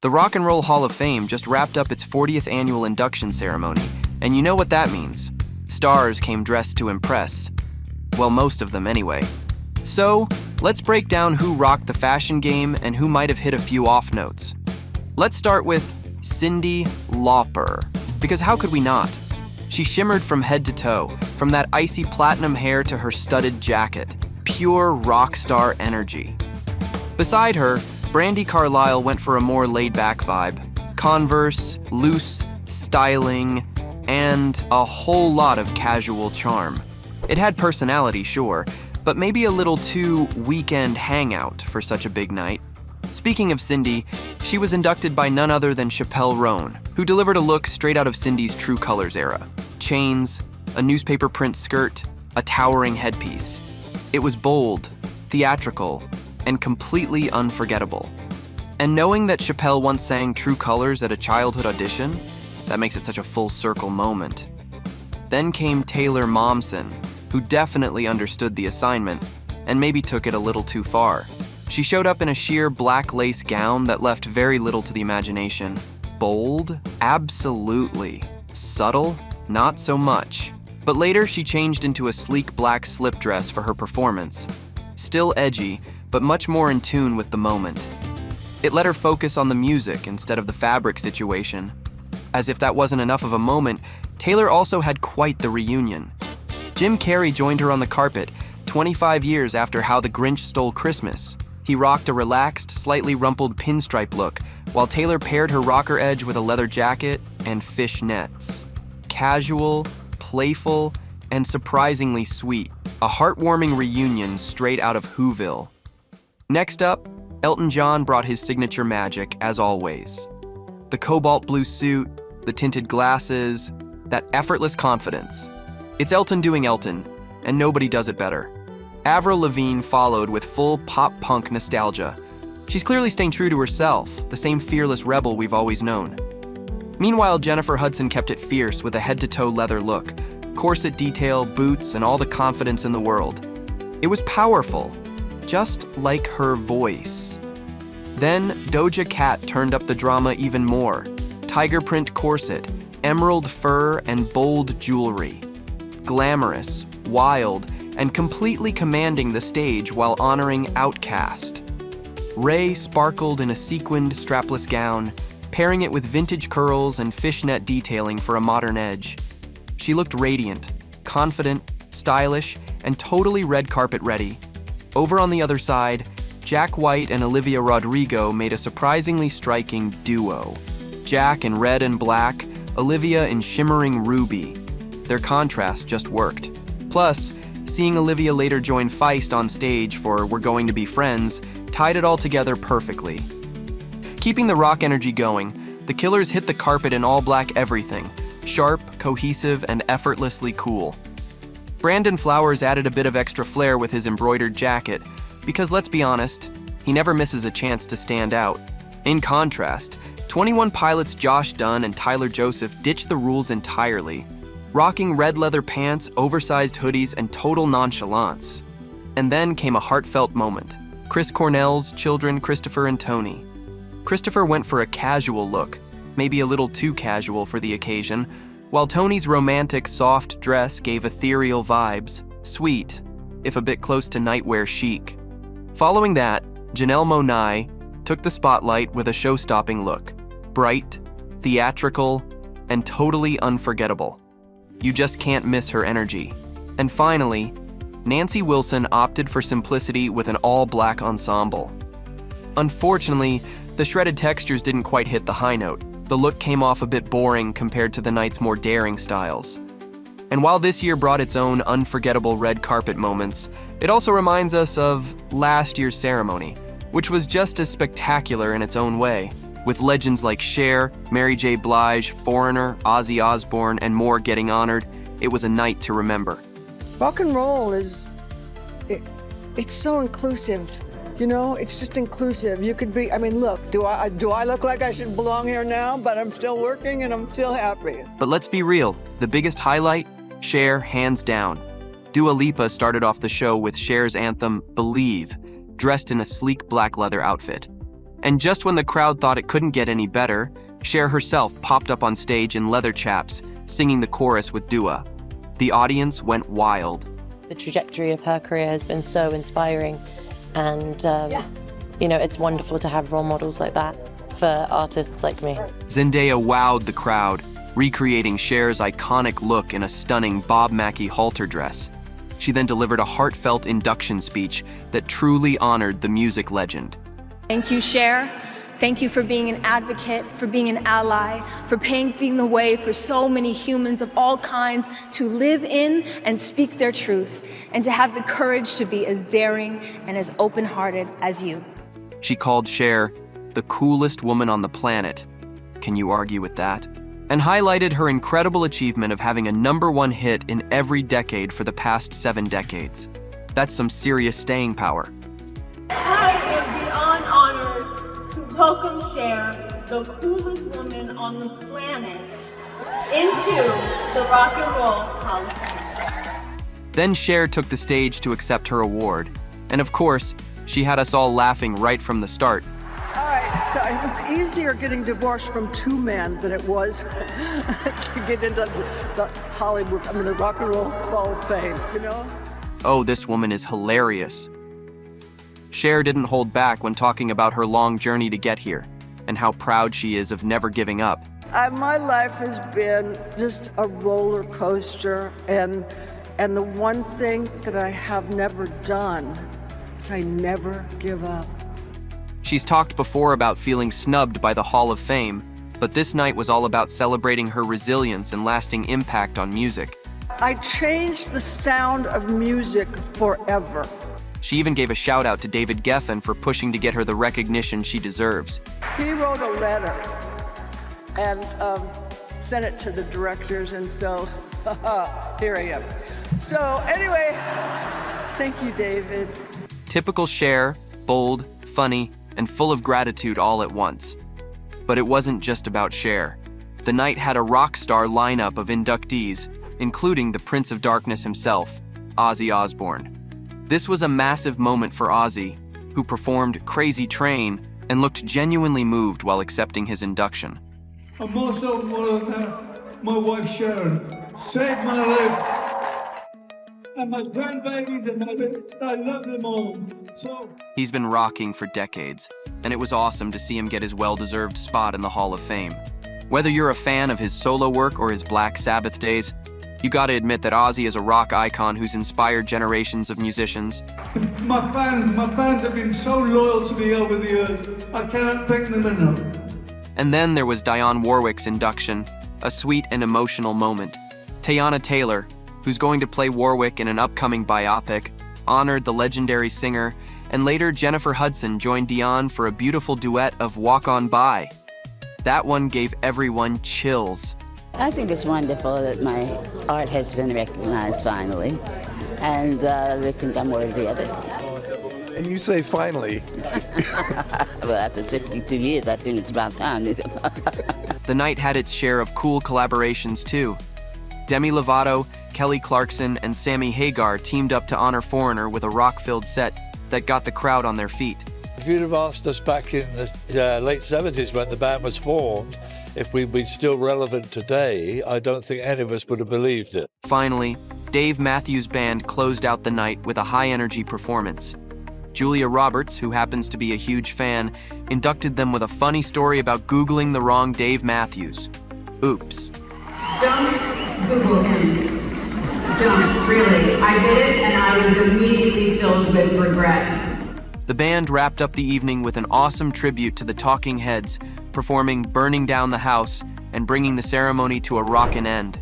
The Rock and Roll Hall of Fame just wrapped up its 40th annual induction ceremony, and you know what that means. Stars came dressed to impress. Well, most of them anyway. So, let's break down who rocked the fashion game and who might have hit a few off notes. Let's start with Cyndi Lauper, because how could we not? She shimmered from head to toe, from that icy platinum hair to her studded jacket. Pure rock star energy. Beside her, Brandi Carlile went for a more laid-back vibe. Converse, loose, styling, and a whole lot of casual charm. It had personality, sure, but maybe a little too weekend hangout for such a big night. Speaking of Cyndi, she was inducted by none other than Chappelle Roan, who delivered a look straight out of Cyndi's True Colors era. Chains, a newspaper print skirt, a towering headpiece. It was bold, theatrical, and completely unforgettable. And knowing that Chappelle once sang True Colors at a childhood audition, that makes it such a full circle moment. Then came Taylor Momsen, who definitely understood the assignment, and maybe took it a little too far. She showed up in a sheer black lace gown that left very little to the imagination. Bold? Absolutely. Subtle? Not so much. But later she changed into a sleek black slip dress for her performance. Still edgy, but much more in tune with the moment. It let her focus on the music instead of the fabric situation. As if that wasn't enough of a moment, Taylor also had quite the reunion. Jim Carrey joined her on the carpet, 25 years after How the Grinch Stole Christmas. He rocked a relaxed, slightly rumpled pinstripe look, while Taylor paired her rocker edge with a leather jacket and fishnets. Casual, playful, and surprisingly sweet. A heartwarming reunion straight out of Whoville. Next up, Elton John brought his signature magic, as always. The cobalt blue suit, the tinted glasses, that effortless confidence. It's Elton doing Elton, and nobody does it better. Avril Lavigne followed with full pop-punk nostalgia. She's clearly staying true to herself, the same fearless rebel we've always known. Meanwhile, Jennifer Hudson kept it fierce with a head-to-toe leather look, corset detail, boots, and all the confidence in the world. It was powerful, just like her voice. Then Doja Cat turned up the drama even more. Tiger print corset, emerald fur, and bold jewelry. Glamorous, wild, and completely commanding the stage while honoring Outkast. Ray sparkled in a sequined, strapless gown, pairing it with vintage curls and fishnet detailing for a modern edge. She looked radiant, confident, stylish, and totally red carpet ready. Over on the other side, Jack White and Olivia Rodrigo made a surprisingly striking duo. Jack in red and black, Olivia in shimmering ruby. Their contrast just worked. Plus, seeing Olivia later join Feist on stage for We're Going to Be Friends tied it all together perfectly. Keeping the rock energy going, the Killers hit the carpet in all black everything, sharp, cohesive, and effortlessly cool. Brandon Flowers added a bit of extra flair with his embroidered jacket, because let's be honest, he never misses a chance to stand out. In contrast, 21 Pilots' Josh Dunn and Tyler Joseph ditched the rules entirely, rocking red leather pants, oversized hoodies, and total nonchalance. And then came a heartfelt moment. Chris Cornell's children, Christopher and Tony. Christopher went for a casual look, maybe a little too casual for the occasion, while Tony's romantic, soft dress gave ethereal vibes, sweet, if a bit close to nightwear chic. Following that, Janelle Monáe took the spotlight with a show-stopping look. Bright, theatrical, and totally unforgettable. You just can't miss her energy. And finally, Nancy Wilson opted for simplicity with an all-black ensemble. Unfortunately, the shredded textures didn't quite hit the high note. The look came off a bit boring compared to the night's more daring styles. And while this year brought its own unforgettable red carpet moments, it also reminds us of last year's ceremony, which was just as spectacular in its own way, with legends like Cher, Mary J. Blige, Foreigner, Ozzy Osbourne, and more getting honored. It was a night to remember. Rock and roll it's so inclusive. You know, it's just inclusive. You could be, look, do I look like I should belong here now? But I'm still working and I'm still happy. But let's be real, the biggest highlight? Cher, hands down. Dua Lipa started off the show with Cher's anthem, Believe, dressed in a sleek black leather outfit. And just when the crowd thought it couldn't get any better, Cher herself popped up on stage in leather chaps, singing the chorus with Dua. The audience went wild. The trajectory of her career has been so inspiring, and it's wonderful to have role models like that for artists like me. Zendaya wowed the crowd, recreating Cher's iconic look in a stunning Bob Mackie halter dress. She then delivered a heartfelt induction speech that truly honored the music legend. Thank you, Cher. Thank you for being an advocate, for being an ally, for paving the way for so many humans of all kinds to live in and speak their truth, and to have the courage to be as daring and as open-hearted as you. She called Cher the coolest woman on the planet. Can you argue with that? And highlighted her incredible achievement of having a #1 hit in every decade for the past 7 decades. That's some serious staying power. I am beyond honored to welcome Cher, the coolest woman on the planet, into the Rock and Roll Hall of Fame. Then Cher took the stage to accept her award. And of course, she had us all laughing right from the start. All right, so it was easier getting divorced from 2 men than it was to get into the the Rock and Roll Hall of Fame, you know? Oh, this woman is hilarious. Cher didn't hold back when talking about her long journey to get here and how proud she is of never giving up. My life has been just a roller coaster, and the one thing that I have never done is I never give up. She's talked before about feeling snubbed by the Hall of Fame, but this night was all about celebrating her resilience and lasting impact on music. I changed the sound of music forever. She even gave a shout out to David Geffen for pushing to get her the recognition she deserves. He wrote a letter and sent it to the directors, and so here I am. So anyway, thank you, David. Typical Cher, bold, funny, and full of gratitude all at once. But it wasn't just about Cher. The night had a rock star lineup of inductees, including the Prince of Darkness himself, Ozzy Osbourne. This was a massive moment for Ozzy, who performed Crazy Train and looked genuinely moved while accepting his induction. I'm also one of my wife Sharon saved my life, and my grandbabies, and I love them all. So he's been rocking for decades, and it was awesome to see him get his well-deserved spot in the Hall of Fame. Whether you're a fan of his solo work or his Black Sabbath days, you gotta admit that Ozzy is a rock icon who's inspired generations of musicians. my fans have been so loyal to me over the years, I cannot thank them enough. And then there was Dionne Warwick's induction, a sweet and emotional moment. Teyana Taylor, who's going to play Warwick in an upcoming biopic, honored the legendary singer, and later Jennifer Hudson joined Dionne for a beautiful duet of Walk On By. That one gave everyone chills. I think it's wonderful that my art has been recognized finally, and they think I'm worthy of it. And you say finally. Well, after 62 years, I think it's about time. The night had its share of cool collaborations too. Demi Lovato, Kelly Clarkson, and Sammy Hagar teamed up to honor Foreigner with a rock-filled set that got the crowd on their feet. If you'd have asked us back in the late 70s when the band was formed, if we'd been still relevant today, I don't think any of us would have believed it. Finally, Dave Matthews Band closed out the night with a high-energy performance. Julia Roberts, who happens to be a huge fan, inducted them with a funny story about Googling the wrong Dave Matthews. Oops. Don't Google him. Don't, really. I did it, and I was immediately filled with regret. The band wrapped up the evening with an awesome tribute to the Talking Heads, performing Burning Down the House and bringing the ceremony to a rockin' end.